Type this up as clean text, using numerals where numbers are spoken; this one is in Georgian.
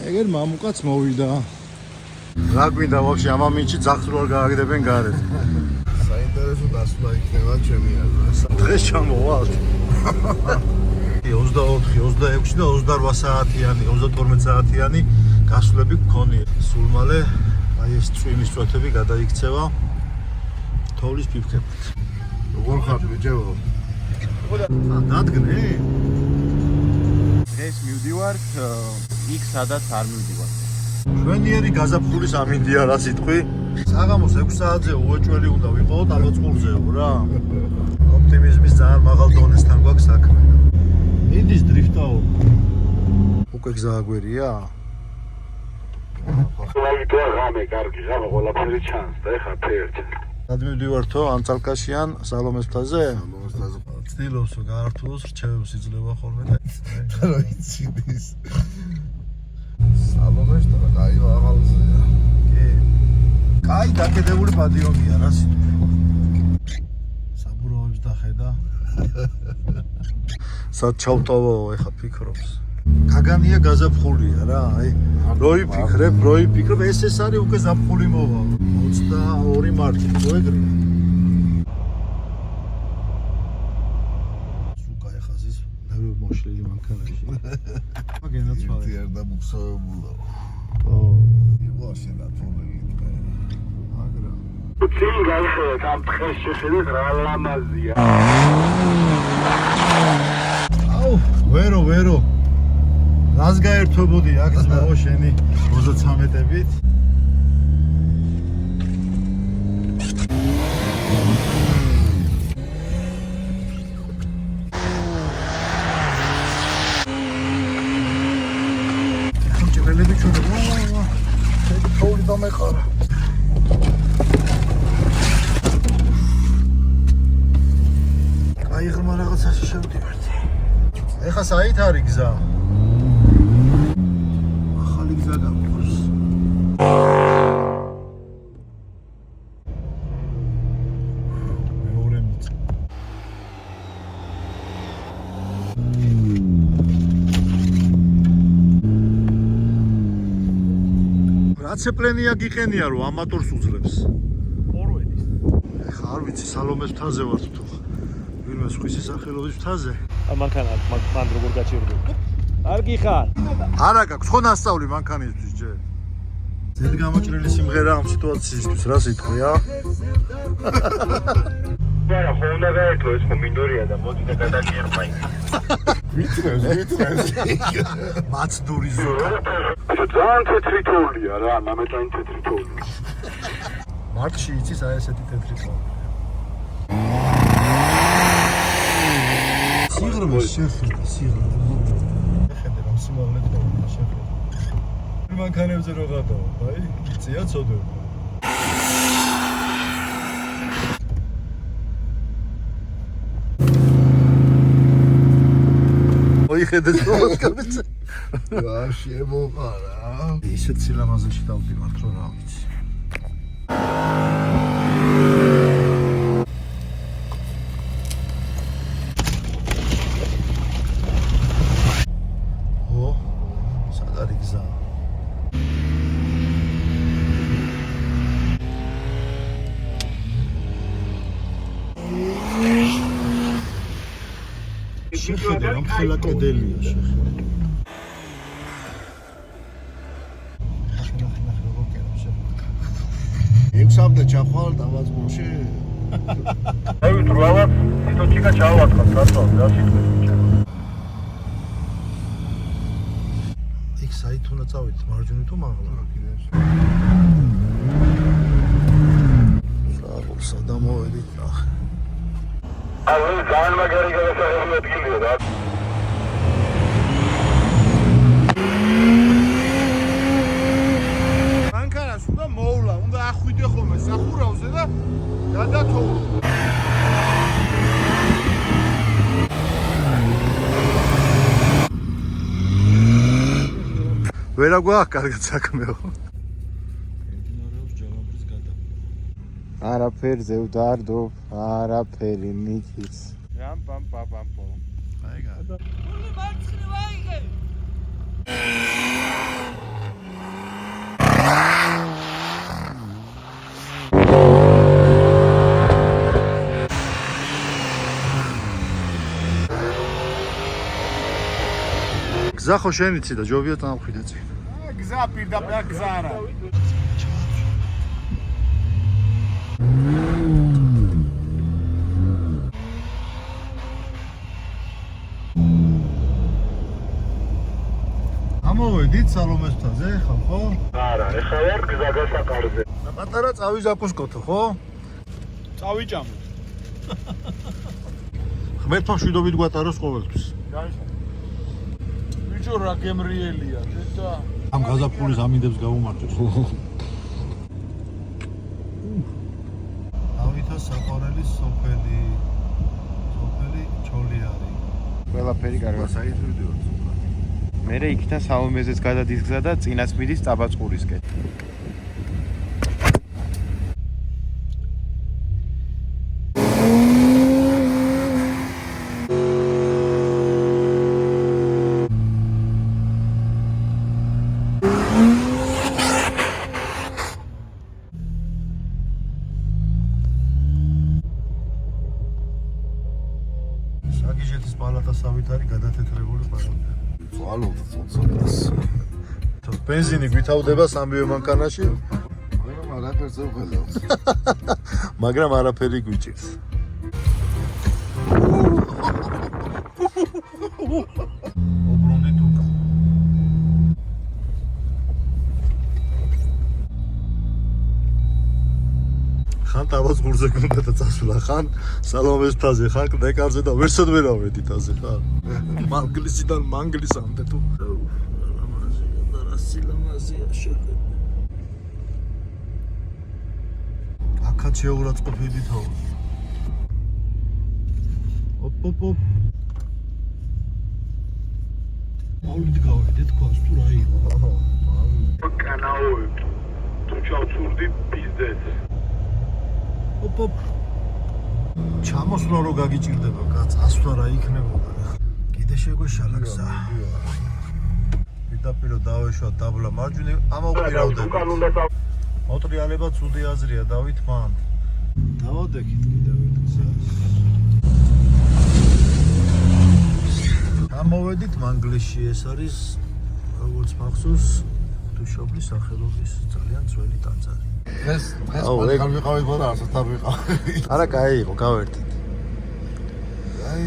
ეგერ მამუკაც მოვიდა. რა გვინდა ვაფშე ამ ამინჩი ძაღლს რო არ გააგდებენ გარეთ. საინტერესო დასვლა იქნება ჩემი აზრით. დღეს ჩამოვალთ. 24, 26 და 28 საათიანი, 32 საათიანი გასვლები გქონია. სულ მალე აი ეს წვიმის წვეთები გადაიქცევა თოვლის ფიფქებად. როგორ ხარ ბიჭებო? დადგნე? დღეს მივდივართ იქ სადაც არ მივდივართ. შვენიერი გაზაფხულის ამინდია რა სიტყვი? საღამოს 6 საათზე უეჭველი უნდა ვიყოთ ალოწყურზეო რა. ოპტიმიზმის ძალიან მაღალ დონესთან გვაქვს საქმე. მიდის დრიფტაო. უკვე გზააგვერია? ლაიტო რამე კარგი ღამე ყველაფერი ჩანს და ეხა ფერჩ. სად მივდივართო ანწალკაშიან სალომეს მთაზე? სალომეს მთაზე. ცდილობს რომ გაართულოს რჩევებს იძლევა ხოლმე და რა იცის. სალომეს და კაი მაღალზეა. კი. კაი დაკიდებული პადიომია რა სიტყვი. საბურავებს დახედა. სად ჩავტოვო ეხა ფიქრობს. გაგანია გაზაფხულია რა, აი. როიფიქრებ, ეს არის უკვე ზაფხული მოვა. 22 მარტი, ხო ეგრეა? სუკა ეხა ზის ნერვი მოშლილი მანქანაში. მაგენაცვალე. ძიერ და მუხსოვებულა. ო, იბოში და თოლი. აგრა. წინ გაიხევეთ ამ დღეს შეხედეთ რა ლამაზია. აუ, ვერო. რას გაერთვებოდი აქ ძმაო შენი 33-ებით? ხმჭელები ჩუნე. შედი თოვლი დამეყარა. აი ღრმა რაღაცაში შევდივართ. ეხა საით არის გზა? ახალი გზა გამყავს. მეორე მიწა. რაცეპლენია გიყენია რომ ამატორს უძლებს. ორვედის. ეხა არ ვიცი სალომეს მთაზე ვართ თუ ვინმე სხვისი სახელობის მთაზე. მანქანა მან როგორ გაჩერდება? არ გიხარ. არა გაქვს ხო ნასწავლი მანქანისთვის ჯერ. ზედ გამოჭრილი სიმღერა ამ სიტუაციისთვის რა სიტყვია? არა, ხო უნდა გაერთო ეს ხო მინდორია და მოდი და გადაგიერბა იქ. ვიტრებს. მაცდური ზურა. ძალიან თეთრი თოვლია რა, ნამეტანი თეთრი თოვლი. მარტში იცის აი ესეთი თეთრი თოვლი. სიღრმე შეხედა. შეხედე რომ სიმაღლე თოვლია შეხედა. მანქანებზე რო გადავა, აი, იცია ცოდები. მოიხედეთ რომასკაბიც. რა შემოყარა? ისეთ სილამაზეში დავდივართ რომ რა ვიცი. ო, სად არის გზა? შეხედე რომ ხელა კედელია შეხედე. ნახე როგორ კერავს შეხედე. ექვსამდე ჩახვალ დავაწყოში. აი თულავად თვითონჩიკა ჩავათხოთ რატო? რა სიტყვი? იქ საით უნდა წავიდეთ მარჯვნივ თუ მაღლა? საღოლსა და მოვედით ნახე. აი ძალიან მაგარი გადასაღები ადგილია რა. მანქანას უნდა მოვლა, უნდა ახვიდე ხოლმე სახურავზე და გადათოვო. ვერა გვაქვს კარგად საქმეო. არაფერზე ვდარდობ, არაფერი მიქის. რამ პამ პამ პო. აი გადა. Ული მარცხნივ აიღე. გზა ხო შენ იცი და ჯობია წამხვიდე წინ. გზა პირდაპირ გზა არა. ამოვედით სალომესთან ხა ხო? არა, ეხლა ვარ გზა გასაყარზე. პატარა წავი ზაფხულსკოთო ხო? წავიჭამოთ. ღმერთმა მშვიდობით გვატაროს ყოველთვის. ბიჭო რა გემრიელია, შედა. ამ გაზაფხულის ამინდებს გავუმარჯოს. ავითა საყვარელი სოფელი ჩოლიარი. ყველაფერი კარგად. საიდრიდიოთ. მერე იქიდან საომეზეც გადადის გზა და წინაც მიდის ტაბაწყურისკენ. საგიჟეთის პალატასავით არის გადათეთრებული პარალელი. წყალობ წონსობას. ბენზინი გვითავდება სამივე მანქანაში, მაგრამ არაფერს არ ხედავს. მაგრამ არაფერი გვიჭირს. ობრუნდი თუკა. ხან თავას გურზე გუნდა და წასვლა, ხან სალომეს თაზე, ხან დეკარზე და ვერსად ვერ ავედი თაზე ხარ. მანგლისიდან მანგლისამდე თუ. აქაც შეურაცხყოფილი თაო. ოპ. აულიდი გავედით ქვას თუ რა იყო. კანაოებ. თუ ჩავცურდი პიზდეთ. ოპ. ჩამოსვლა რო გაგიჭირდება კაც, ასვლა რა იქნებოდა. კიდე შეგვეშალა გზა. პირდაპირ დავეშვა დაბლა მარჯვნივ, ამოვყირავდები. მოტრიალება ცუდი აზრია დავით მან. დავადექით კიდევ ერთ გზას. ამოვედით მანგლისში, ეს არის როგორც მახსოვს დუშობლის სახელობის ძალიან ძველი ტაძარი. ეს მაგალ ვიყავით, მაგრამ არც არ ვიყავით. არა, კაი იყო, გავერთით. აი,